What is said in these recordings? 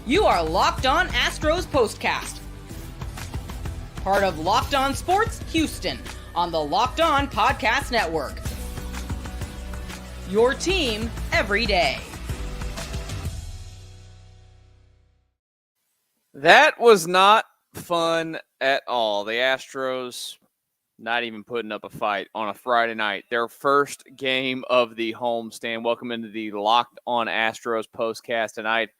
You are Locked On Astros Postcast, part of Locked On Sports Houston on the Locked On Podcast Network. Your team every day. That was not fun at all. The Astros not even putting up a fight on a Friday night. Their first game of the homestand. Welcome into the Locked On Astros Postcast tonight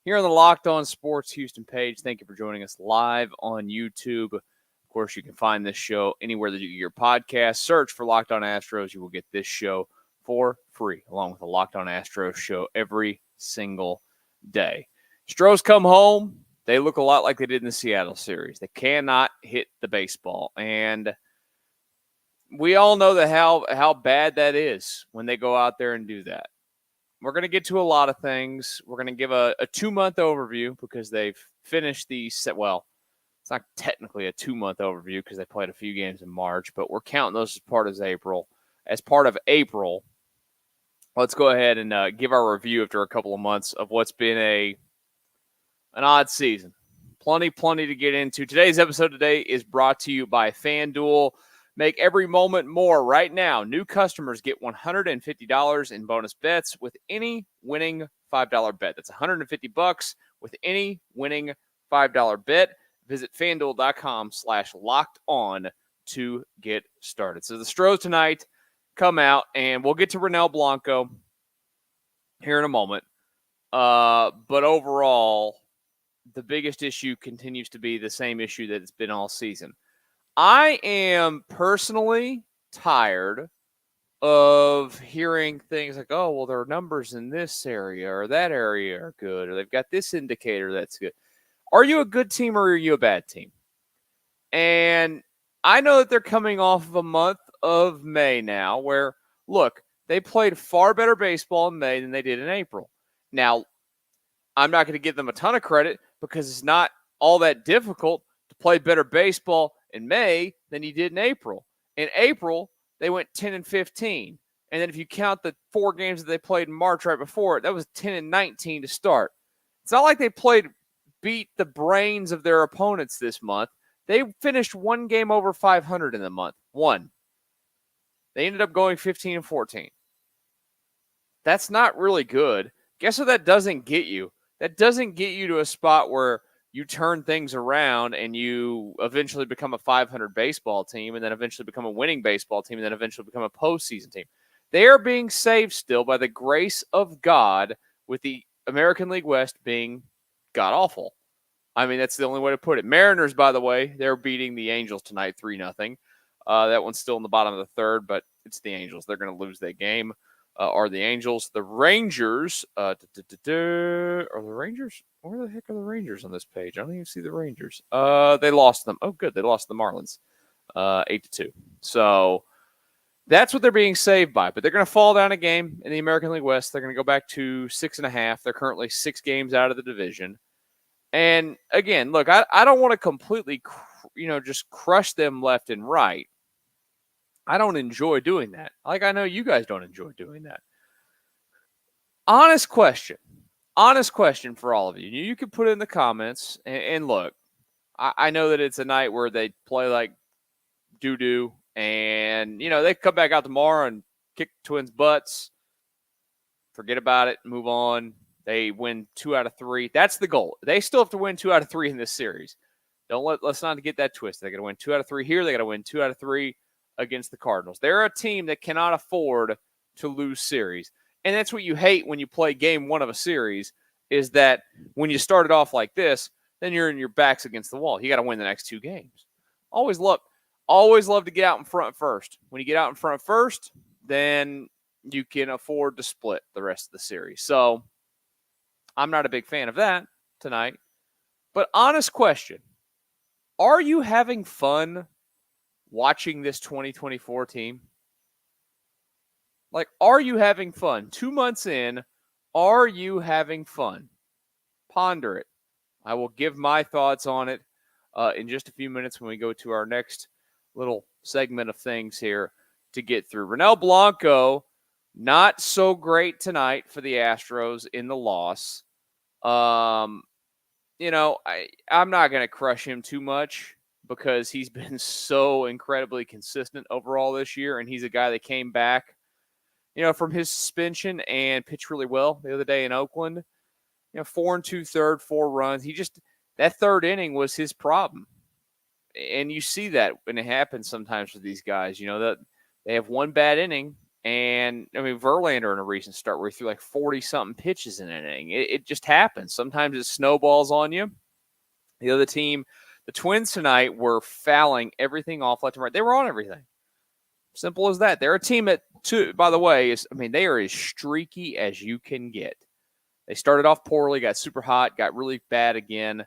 here on the Locked On Sports Houston page. Thank you for joining us live on YouTube. Of course, you can find this show anywhere that you get your podcast. Search for Locked On Astros. You will get this show for free, along with the Locked On Astros show every single day. Astros come home. They look a lot like they did in the Seattle series. They cannot hit the baseball. And we all know that how bad that is when they go out there and do that. We're going to get to a lot of things. We're going to give a 2-month overview because they've finished it's not technically a 2-month overview because they played a few games in March, but we're counting those as part of April. As part of April, let's go ahead and give our review after a couple of months of what's been an odd season. Plenty to get into. Today's episode is brought to you by FanDuel. Make every moment more right now. New customers get $150 in bonus bets with any winning $5 bet. That's $150 with any winning $5 bet. Visit FanDuel.com/locked-on to get started. So the Astros tonight come out, and we'll get to Ronel Blanco here in a moment. But overall, the biggest issue continues to be the same issue that it's been all season. I am personally tired of hearing things like, oh, well, their numbers in this area or that area are good, or they've got this indicator that's good. Are you a good team or are you a bad team? And I know that they're coming off of a month of May now where, look, they played far better baseball in May than they did in April. Now, I'm not going to give them a ton of credit because it's not all that difficult to play better baseball in May than you did in April. In April, they went 10-15. And then if you count the 4 games that they played in March right before it, that was 10-19 to start. It's not like they beat the brains of their opponents this month. They finished 1 game over 500 in the month. 1. They ended up going 15-14. That's not really good. Guess what that doesn't get you? That doesn't get you to a spot where you turn things around and you eventually become a 500 baseball team and then eventually become a winning baseball team and then eventually become a postseason team. They are being saved still by the grace of God, with the American League West being god-awful. I mean, that's the only way to put it. Mariners, by the way, they're beating the Angels tonight 3-0. That one's still in the bottom of the third, but it's the Angels. They're going to lose that game. Are the Angels. The Rangers, are the Rangers? Where the heck are the Rangers on this page? I don't even see the Rangers. They lost them. Oh, good. They lost the Marlins 8-2. So that's what they're being saved by. But they're going to fall down a game in the American League West. They're going to go back to 6.5. They're currently 6 games out of the division. And again, look, I don't want to completely, just crush them left and right. I don't enjoy doing that. Like, I know you guys don't enjoy doing that. Honest question for all of you. You can put it in the comments. And look, I know that it's a night where they play like doo-doo. And, they come back out tomorrow and kick Twins' butts. Forget about it. Move on. They win 2 out of 3. That's the goal. They still have to win 2 out of 3 in this series. Let's not get that twisted. They got to win 2 out of 3 here. They got to win 2 out of 3 against the Cardinals. They're a team that cannot afford to lose series. And that's what you hate when you play game 1 of a series, is that when you start it off like this, then you're in your backs against the wall. You got to win the next 2 games. Always love to get out in front first. When you get out in front first, then you can afford to split the rest of the series. So I'm not a big fan of that tonight. But honest question, are you having fun watching this 2024 team? Like, are you having fun? 2 months in, are you having fun? Ponder it. I will give my thoughts on it in just a few minutes when we go to our next little segment of things here to get through. Ronel Blanco, not so great tonight for the Astros in the loss. I'm not going to crush him too much because he's been so incredibly consistent overall this year, and he's a guy that came back, from his suspension and pitched really well the other day in Oakland. 4 2/3, 4 runs. That third inning was his problem. And you see that when it happens sometimes for these guys, that they have one bad inning. And Verlander in a recent start where he threw like 40 something pitches in an inning. It just happens. Sometimes it snowballs on you. The other team, the Twins tonight, were fouling everything off left and right. They were on everything. Simple as that. They're a team that, by the way, they are as streaky as you can get. They started off poorly, got super hot, got really bad again,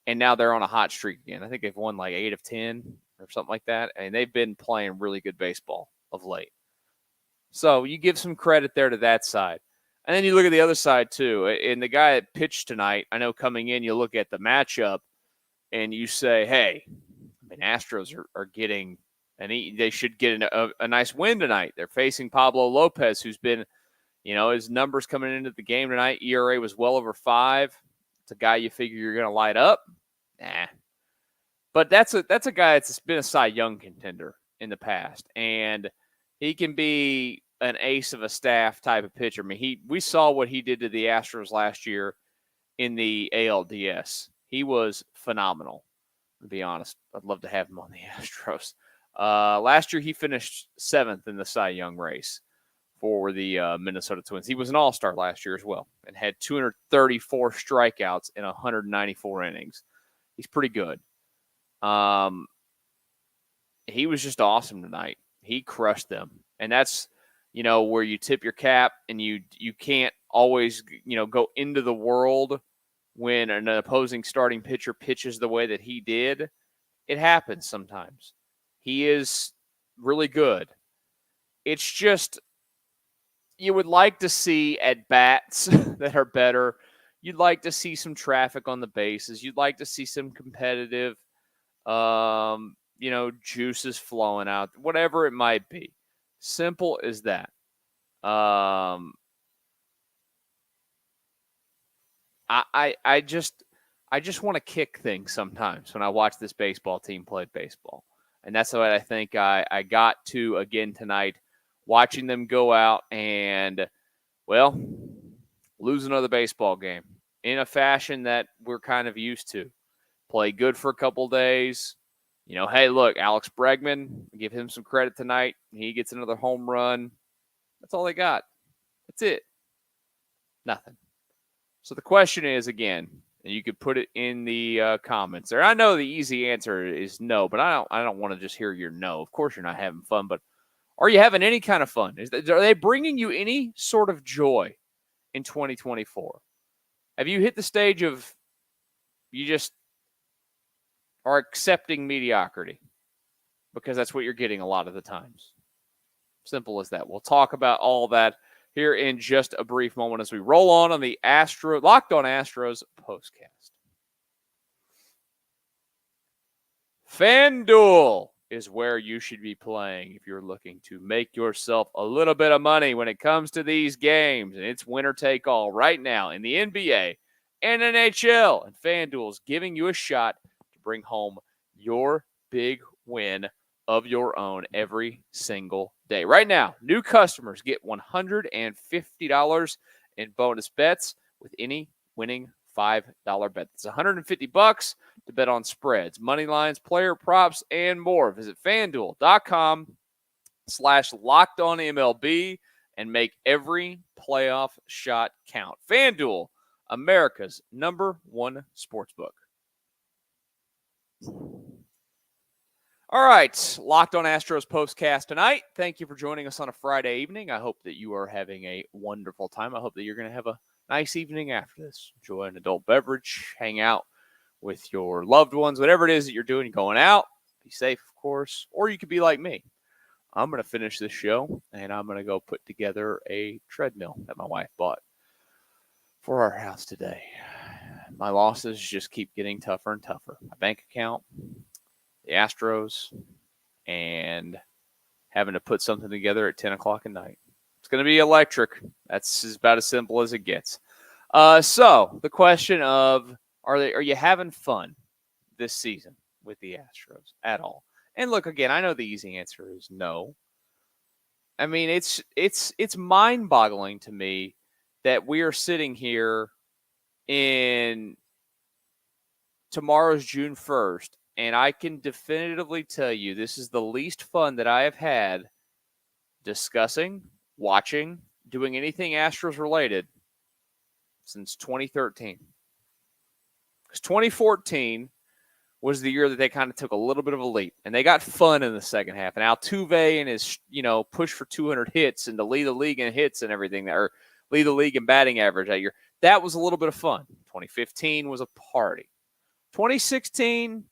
and now they're on a hot streak again. I think they've won like 8 of 10 or something like that, and they've been playing really good baseball of late. So you give some credit there to that side. And then you look at the other side too. And the guy that pitched tonight, I know coming in, you look at the matchup and you say, hey, Astros are getting they should get a nice win tonight. They're facing Pablo Lopez, who's been, his numbers coming into the game tonight. ERA was well over 5. It's a guy you figure you're going to light up. Nah. But that's a guy that's been a Cy Young contender in the past. And he can be an ace of a staff type of pitcher. We saw what he did to the Astros last year in the ALDS. He was phenomenal, to be honest. I'd love to have him on the Astros. Last year, he finished 7th in the Cy Young race for the Minnesota Twins. He was an all-star last year as well and had 234 strikeouts in 194 innings. He's pretty good. He was just awesome tonight. He crushed them. And that's, where you tip your cap and you can't always, go into the world when an opposing starting pitcher pitches the way that he did. It happens sometimes. He is really good. It's just, you would like to see at-bats that are better. You'd like to see some traffic on the bases. You'd like to see some competitive, juices flowing out, whatever it might be. Simple as that. I just want to kick things sometimes when I watch this baseball team play baseball. And that's what I think I got to again tonight, watching them go out and, lose another baseball game in a fashion that we're kind of used to. Play good for a couple days. Hey, look, Alex Bregman, give him some credit tonight. He gets another home run. That's all they got. That's it. Nothing. So the question is, again, and you could put it in the comments there. I know the easy answer is no, but I don't want to just hear your no. Of course you're not having fun, but are you having any kind of fun? Are they bringing you any sort of joy in 2024? Have you hit the stage of you just are accepting mediocrity? Because that's what you're getting a lot of the times. Simple as that. We'll talk about all that here in just a brief moment as we roll on the Locked On Astros Postcast. FanDuel is where you should be playing if you're looking to make yourself a little bit of money when it comes to these games. And it's winner take all right now in the NBA and NHL. And FanDuel is giving you a shot to bring home your big win of your own every single day. Right now, new customers get $150 in bonus bets with any winning $5 bet. It's $150 to bet on spreads, money lines, player props, and more. Visit FanDuel.com/LockedOnMLB and make every playoff shot count. FanDuel, America's #1 sportsbook. All right, Locked On Astros Postcast tonight. Thank you for joining us on a Friday evening. I hope that you are having a wonderful time. I hope that you're going to have a nice evening after this. Enjoy an adult beverage, hang out with your loved ones, whatever it is that you're doing. You're going out, be safe, of course, or you could be like me. I'm going to finish this show, and I'm going to go put together a treadmill that my wife bought for our house today. My losses just keep getting tougher and tougher. My bank account, the Astros, and having to put something together at 10 o'clock at night. It's going to be electric. That's about as simple as it gets. So the question of, Are you having fun this season with the Astros at all? And look, again, I know the easy answer is no. I mean, it's mind-boggling to me that we are sitting here in tomorrow's June 1st, and I can definitively tell you this is the least fun that I have had discussing, watching, doing anything Astros related since 2013. Because 2014 was the year that they kind of took a little bit of a leap, and they got fun in the second half. And Altuve and his, push for 200 hits and to lead the league in hits and everything, or lead the league in batting average that year, that was a little bit of fun. 2015 was a party. 2016,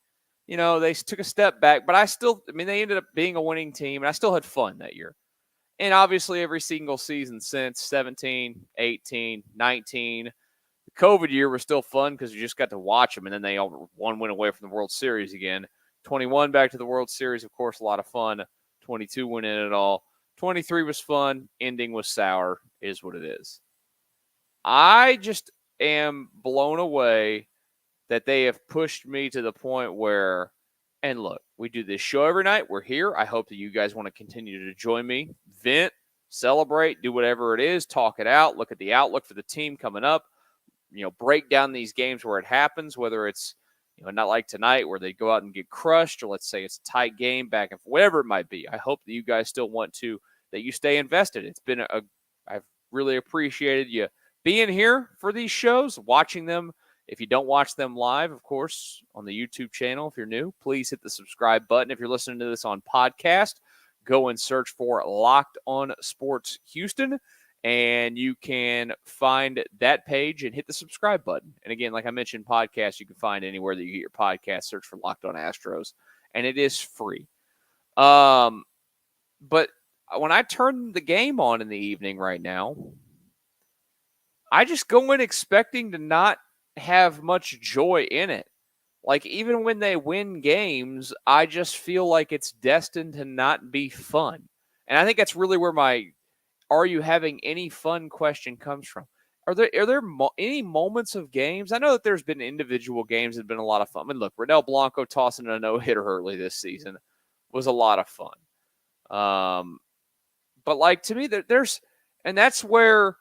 they took a step back, but they ended up being a winning team, and I still had fun that year. And obviously every single season since 17, 18, 19, the COVID year was still fun because you just got to watch them, and then they all went away from the World Series again. 21 back to the World Series, of course, a lot of fun. 22 went in it all. 23 was fun. Ending was sour, is what it is. I just am blown away that they have pushed me to the point where, and look, we do this show every night. We're here. I hope that you guys want to continue to join me, vent, celebrate, do whatever it is, talk it out, look at the outlook for the team coming up, break down these games where it happens, whether it's, not like tonight where they go out and get crushed, or let's say it's a tight game back and forth, whatever it might be. I hope that you guys still want to, that you stay invested. It's been I've really appreciated you being here for these shows, watching them. If you don't watch them live, of course, on the YouTube channel, if you're new, please hit the subscribe button. If you're listening to this on podcast, go and search for Locked On Sports Houston, and you can find that page and hit the subscribe button. And again, like I mentioned, podcast you can find anywhere that you get your podcast. Search for Locked On Astros, and it is free. But when I turn the game on in the evening right now, I just go in expecting to not have much joy in it. Like, even when they win games, I just feel like it's destined to not be fun. And I think that's really where my "are you having any fun" question comes from. Are there any moments of games? I know that there's been individual games that have been a lot of fun. I mean, look, Ronel Blanco tossing a no-hitter early this season was a lot of fun. But like, to me, and that's where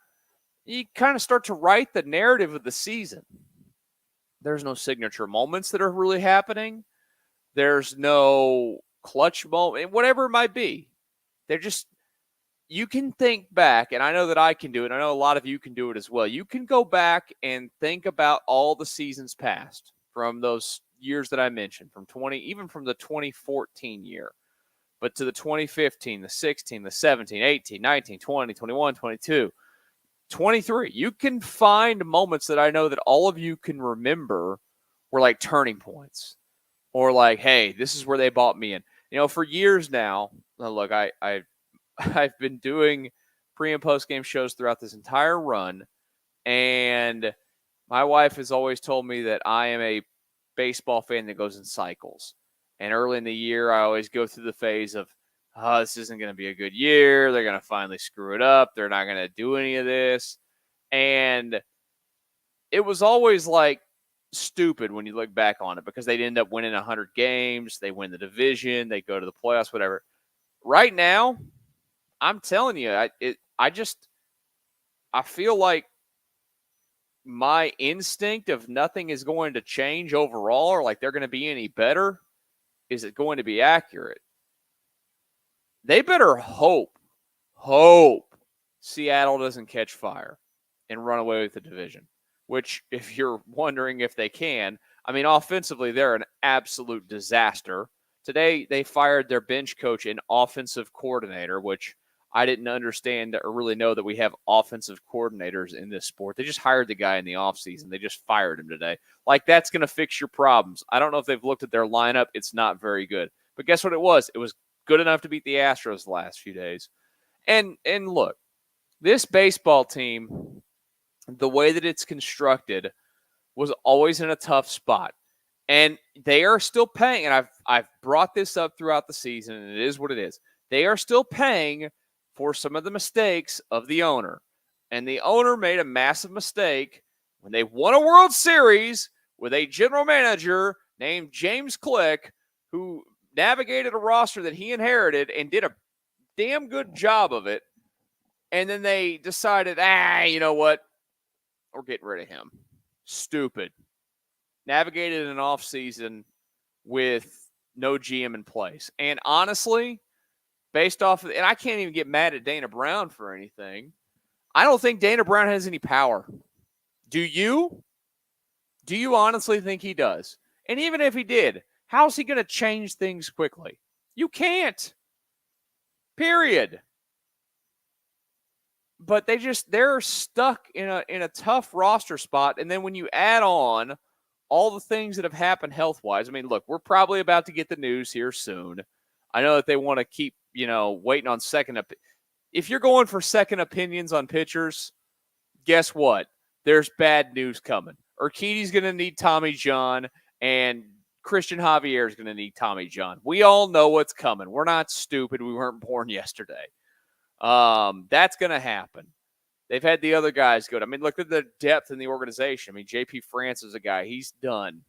you kind of start to write the narrative of the season. There's no signature moments that are really happening. There's no clutch moment, whatever it might be. You can think back, and I know that I can do it. I know a lot of you can do it as well. You can go back and think about all the seasons past from those years that I mentioned, even from the 2014 year, but to the 2015, the 16, the 17, 18, 19, 20, 21, 22. 23, you can find moments that I know that all of you can remember were like turning points, or like, hey, this is where they bought me in. For years now, look, I've been doing pre and post game shows throughout this entire run, and my wife has always told me that I am a baseball fan that goes in cycles. And early in the year, I always go through the phase of, this isn't going to be a good year. They're going to finally screw it up. They're not going to do any of this. And it was always like stupid when you look back on it, because they'd end up winning 100 games. They win the division. They go to the playoffs, whatever. Right now, I'm telling you, I feel like my instinct of nothing is going to change overall, or like they're going to be any better, is it going to be accurate? They better hope Seattle doesn't catch fire and run away with the division, which, if you're wondering if they can, I mean, offensively, they're an absolute disaster. Today, they fired their bench coach and offensive coordinator, which I didn't understand or really know that we have offensive coordinators in this sport. They just hired the guy in the offseason. They just fired him today. Like, that's going to fix your problems. I don't know if they've looked at their lineup. It's not very good. But guess what it was? It was good enough to beat the Astros the last few days. And look, this baseball team, the way that it's constructed, was always in a tough spot. And they are still paying, and I've brought this up throughout the season, and it is what it is. They are still paying for some of the mistakes of the owner. And the owner made a massive mistake when they won a World Series with a general manager named James Click, who navigated a roster that he inherited and did a damn good job of it. And then they decided, you know what? We're getting rid of him. Stupid. Navigated an offseason with no GM in place. And honestly, based off of, and I can't even get mad at Dana Brown for anything. I don't think Dana Brown has any power. Do you? Do you honestly think he does? And even if he did, how's he going to change things quickly? You can't. Period. But they're stuck in a tough roster spot. And then when you add on all the things that have happened health-wise, I mean, look, we're probably about to get the news here soon. I know that they want to keep, waiting on if you're going for second opinions on pitchers, guess what? There's bad news coming. Urquidy's going to need Tommy John, and Christian Javier is going to need Tommy John. We all know what's coming. We're not stupid. We weren't born yesterday. That's going to happen. They've had the other guys go. I mean, look at the depth in the organization. I mean, J.P. France is a guy. He's done.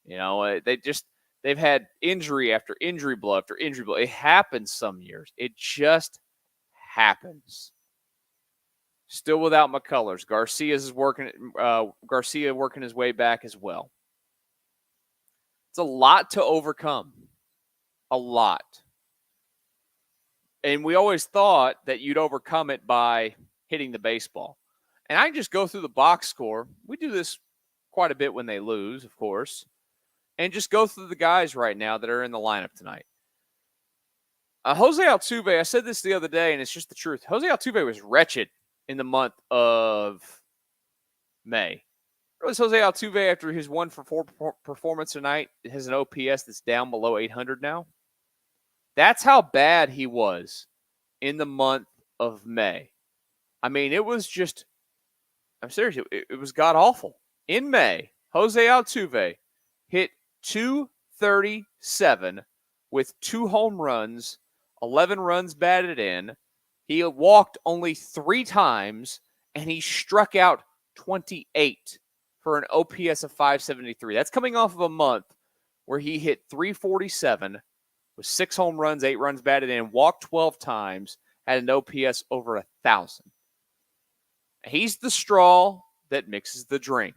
They've had injury after injury blow after injury blow. It happens some years. It just happens. Still without McCullers. Garcia working his way back as well. It's a lot to overcome. A lot. And we always thought that you'd overcome it by hitting the baseball. And I can just go through the box score. We do this quite a bit when they lose, of course. And just go through the guys right now that are in the lineup tonight. Jose Altuve, I said this the other day, and it's just the truth. Jose Altuve was wretched in the month of May. It was Jose Altuve after his 1-for-4 performance tonight. It has an OPS that's down below 800 now. That's how bad he was in the month of May. I mean, it was just, I'm serious, it was god-awful. In May, Jose Altuve hit .237 with 2 home runs, 11 runs batted in. He walked only 3 times, and he struck out 28 for an OPS of 573. That's coming off of a month where he hit .347 with 6 home runs, 8 runs batted in, walked 12 times, had an OPS over 1,000. He's the straw that mixes the drink.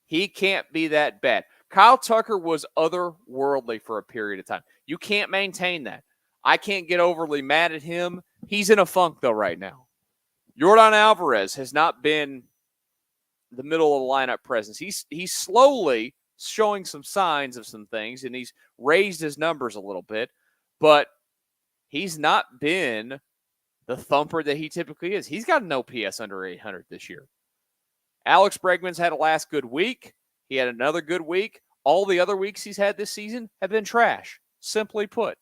He can't be that bad. Kyle Tucker was otherworldly for a period of time. You can't maintain that. I can't get overly mad at him. He's in a funk, though, right now. Yordan Alvarez has not been the middle of the lineup presence. He's slowly showing some signs of some things, and he's raised his numbers a little bit, but he's not been the thumper that he typically is. He's got an OPS under 800 this year. Alex Bregman's had a last good week. He had another good week. All the other weeks he's had this season have been trash, simply put.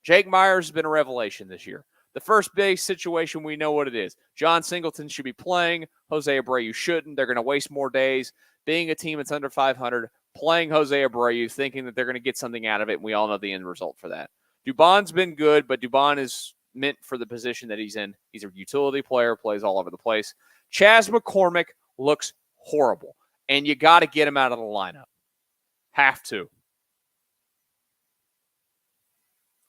Jake Myers has been a revelation this year. The first base situation, we know what it is. John Singleton should be playing. Jose Abreu shouldn't. They're going to waste more days. Being a team that's under 500, playing Jose Abreu, thinking that they're going to get something out of it, and we all know the end result for that. Dubon's been good, but Dubon is meant for the position that he's in. He's a utility player, plays all over the place. Chas McCormick looks horrible, and you got to get him out of the lineup. Have to.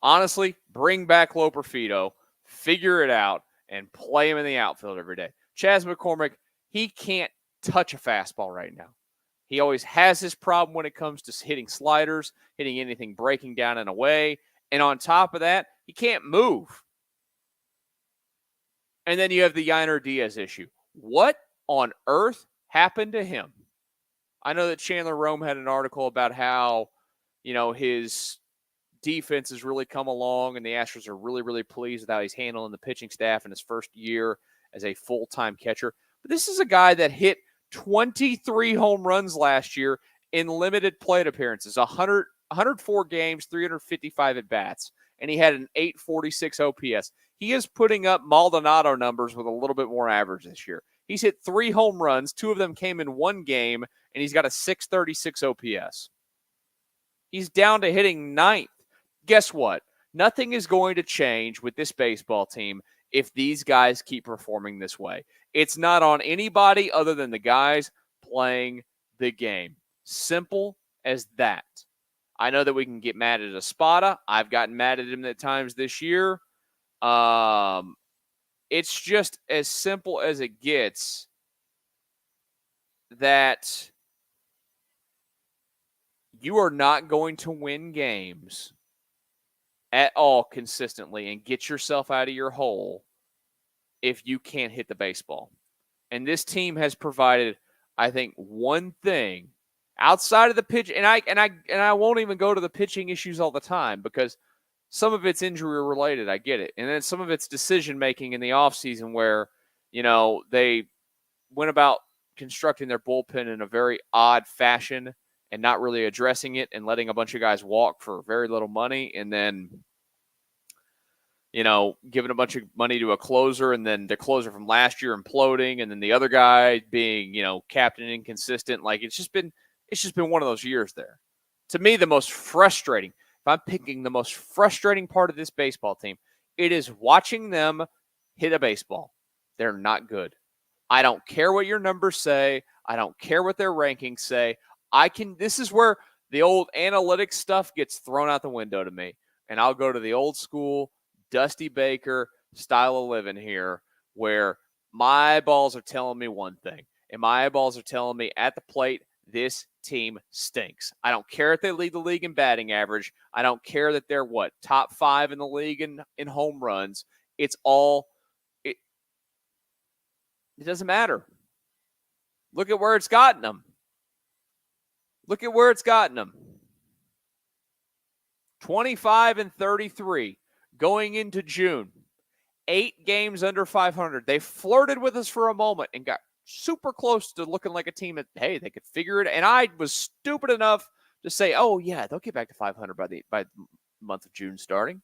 Honestly, bring back Loperfido, figure it out, and play him in the outfield every day. Chas McCormick, he can't touch a fastball right now. He always has this problem when it comes to hitting sliders, hitting anything breaking down and away. And on top of that, he can't move. And then you have the Yainer Diaz issue. What on earth happened to him? I know that Chandler Rome had an article about how, his defense has really come along, and the Astros are really, really pleased with how he's handling the pitching staff in his first year as a full-time catcher. But this is a guy that hit 23 home runs last year in limited plate appearances, 104 games, 355 at-bats, and he had an 846 OPS. He is putting up Maldonado numbers with a little bit more average this year. He's hit 3 home runs. 2 of them came in one game, and he's got a 636 OPS. He's down to hitting 9th. Guess what? Nothing is going to change with this baseball team if these guys keep performing this way. It's not on anybody other than the guys playing the game. Simple as that. I know that we can get mad at Espada. I've gotten mad at him at times this year. It's just as simple as it gets that you are not going to win games at all consistently and get yourself out of your hole if you can't hit the baseball. And this team has provided, I think, one thing outside of the pitch, and I won't even go to the pitching issues all the time because some of it's injury related. I get it. And then some of it's decision making in the offseason where, they went about constructing their bullpen in a very odd fashion and not really addressing it and letting a bunch of guys walk for very little money. And then, giving a bunch of money to a closer and then the closer from last year imploding and then the other guy being, captain inconsistent. Like it's just been one of those years there. To me, the most frustrating, if I'm picking the most frustrating part of this baseball team, it is watching them hit a baseball. They're not good. I don't care what your numbers say. I don't care what their rankings say. This is where the old analytics stuff gets thrown out the window to me. And I'll go to the old school Dusty Baker style of living here where my eyeballs are telling me one thing. And my eyeballs are telling me at the plate, this team stinks. I don't care if they lead the league in batting average. I don't care that they're top 5 in the league in home runs. It doesn't matter. Look at where it's gotten them. 25-33 going into June. 8 games under 500. They flirted with us for a moment and got super close to looking like a team that, hey, they could figure it. And I was stupid enough to say, oh, yeah, they'll get back to 500 by the month of June starting.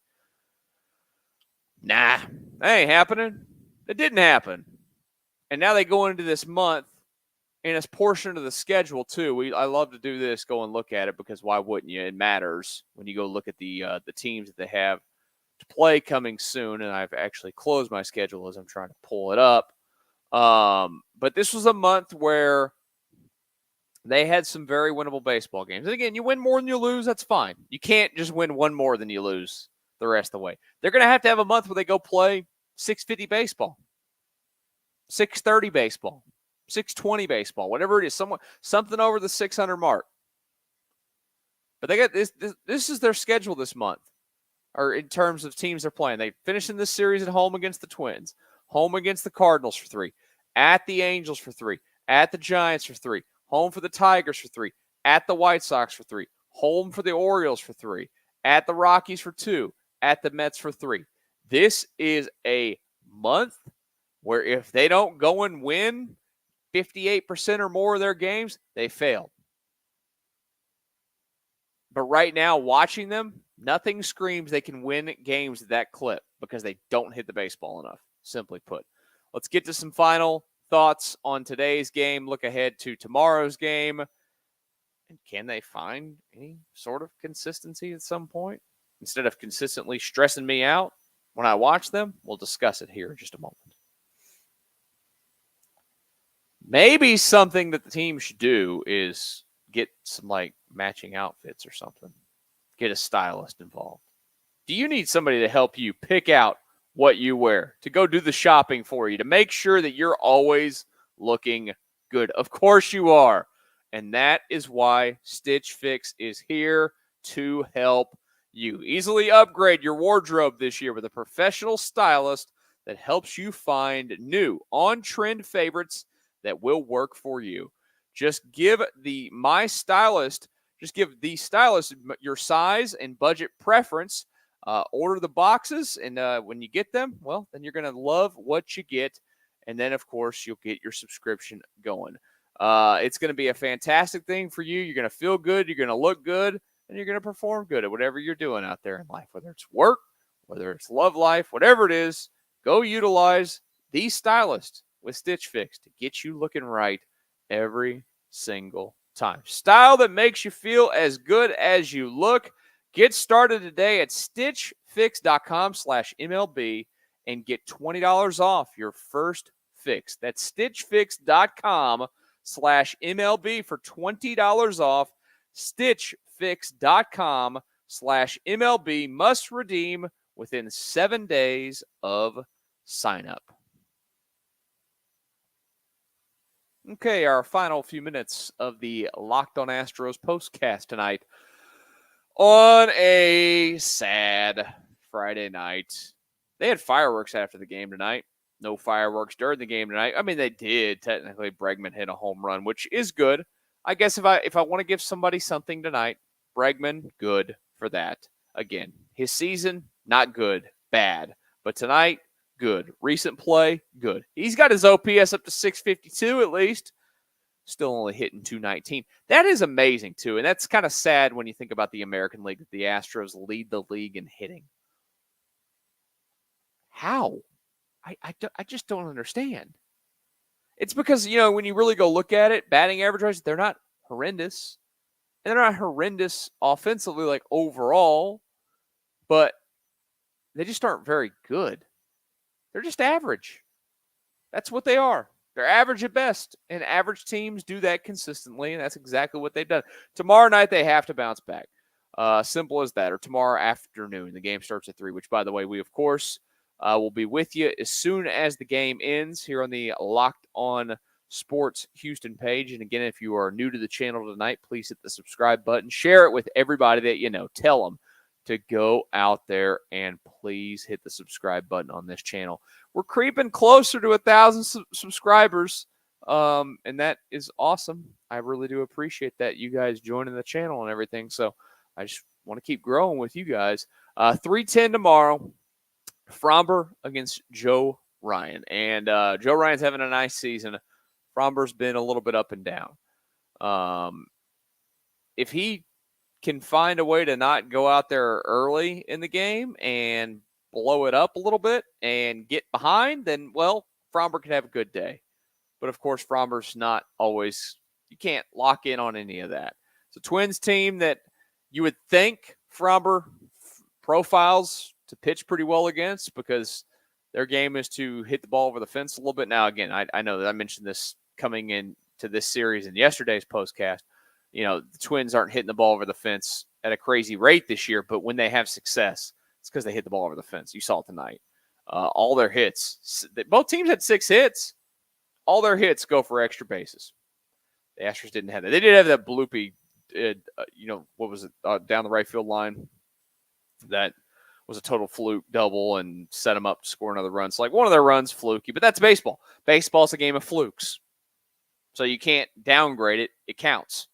Nah, that ain't happening. It didn't happen. And now they go into this month in this portion of the schedule, too. I love to do this, go and look at it, because why wouldn't you? It matters when you go look at the teams that they have to play coming soon. And I've actually closed my schedule as I'm trying to pull it up. But this was a month where they had some very winnable baseball games. And again, you win more than you lose, that's fine. You can't just win one more than you lose the rest of the way. They're going to have a month where they go play 650 baseball, 630 baseball, 620 baseball, whatever it is, something over the 600 mark. But they got this is their schedule this month, or in terms of teams they're playing. They finished in this series at home against the Twins, home against the Cardinals for 3, at the Angels for 3, at the Giants for 3, home for the Tigers for 3, at the White Sox for 3, home for the Orioles for 3, at the Rockies for 2, at the Mets for 3. This is a month where if they don't go and win 58% or more of their games, they failed. But right now, watching them, nothing screams they can win games at that clip because they don't hit the baseball enough, simply put. Let's get to some final thoughts on today's game. Look ahead to tomorrow's game. And can they find any sort of consistency at some point? Instead of consistently stressing me out when I watch them, we'll discuss it here in just a moment. Maybe something that the team should do is get some matching outfits or something. Get a stylist involved. Do you need somebody to help you pick out what you wear, to go do the shopping for you, to make sure that you're always looking good? Of course you are. And that is why Stitch Fix is here to help you. Easily upgrade your wardrobe this year with a professional stylist that helps you find new on-trend favorites that will work for you. Just give the stylist your size and budget preference. Order the boxes, and when you get them, well, then you're going to love what you get. And then, of course, you'll get your subscription going. It's going to be a fantastic thing for you. You're going to feel good. You're going to look good, and you're going to perform good at whatever you're doing out there in life, whether it's work, whether it's love life, whatever it is. Go utilize the stylist with Stitch Fix to get you looking right every single time. Style that makes you feel as good as you look. Get started today at stitchfix.com/MLB and get $20 off your first fix. That's stitchfix.com/MLB stitchfix.com/MLB for $20 off. stitchfix.com/MLB. Must redeem within 7 days of sign up. Okay, our final few minutes of the Locked On Astros postcast tonight on a sad Friday night. They had fireworks after the game tonight. No fireworks during the game tonight. I mean, they did. Technically, Bregman hit a home run, which is good. I guess if I want to give somebody something tonight, Bregman, good for that. Again, his season, not good, bad. But tonight, good. Recent play, good. He's got his OPS up to 652 at least. Still only hitting 219. That is amazing, too. And that's kind of sad when you think about the American League, that the Astros lead the league in hitting. How? I just don't understand. It's because, when you really go look at it, batting average-wise, they're not horrendous. And they're not horrendous offensively, like overall, but they just aren't very good. They're just average. That's what they are. They're average at best, and average teams do that consistently, and that's exactly what they've done. Tomorrow night, they have to bounce back. Simple as that, or tomorrow afternoon. The game starts at 3, which, by the way, we, of course, will be with you as soon as the game ends here on the Locked On Sports Houston page. And again, if you are new to the channel tonight, please hit the subscribe button. Share it with everybody that you know. Tell them to go out there and please hit the subscribe button on this channel. We're creeping closer to 1,000 subscribers, and that is awesome. I really do appreciate that, you guys joining the channel and everything. So I just want to keep growing with you guys. 3:10 tomorrow. Fromber against Joe Ryan. And Joe Ryan's having a nice season. Fromber's been a little bit up and down. If he can find a way to not go out there early in the game and blow it up a little bit and get behind, then, well, Fromber could have a good day. But, of course, Fromber's not always – you can't lock in on any of that. It's a Twins team that you would think Fromber profiles to pitch pretty well against, because their game is to hit the ball over the fence a little bit. Now, again, I know that I mentioned this coming into this series in yesterday's postcast. The Twins aren't hitting the ball over the fence at a crazy rate this year, but when they have success, it's because they hit the ball over the fence. You saw it tonight. All their hits, both teams had 6 hits. All their hits go for extra bases. The Astros didn't have that. They did have that bloopy, what was it, down the right field line that was a total fluke double and set them up to score another run. So, one of their runs fluky, but that's baseball. Baseball's a game of flukes. So you can't downgrade it. It counts.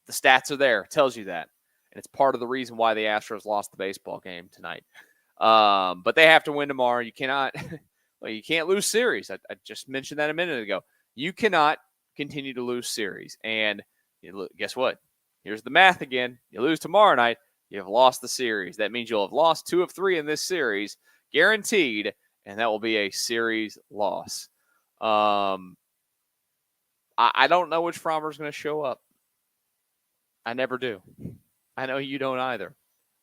The stats are there. It tells you that. And it's part of the reason why the Astros lost the baseball game tonight. But they have to win tomorrow. You cannot you can't lose series. I just mentioned that a minute ago. You cannot continue to lose series. And guess what? Here's the math again. You lose tomorrow night, you have lost the series. That means you'll have lost 2 of 3 in this series, guaranteed, and that will be a series loss. I don't know which Fromber's going to show up. I never do. I know you don't either.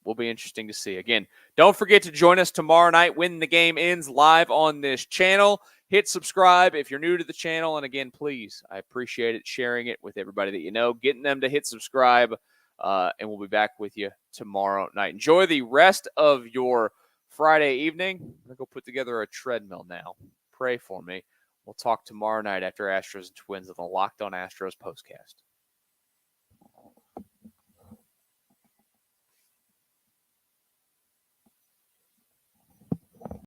Will be interesting to see. Again, don't forget to join us tomorrow night when the game ends live on this channel. Hit subscribe if you're new to the channel. And again, please, I appreciate it, sharing it with everybody that you know, getting them to hit subscribe. And we'll be back with you tomorrow night. Enjoy the rest of your Friday evening. I'm going to go put together a treadmill now. Pray for me. We'll talk tomorrow night after Astros and Twins of the Locked On Astros postcast.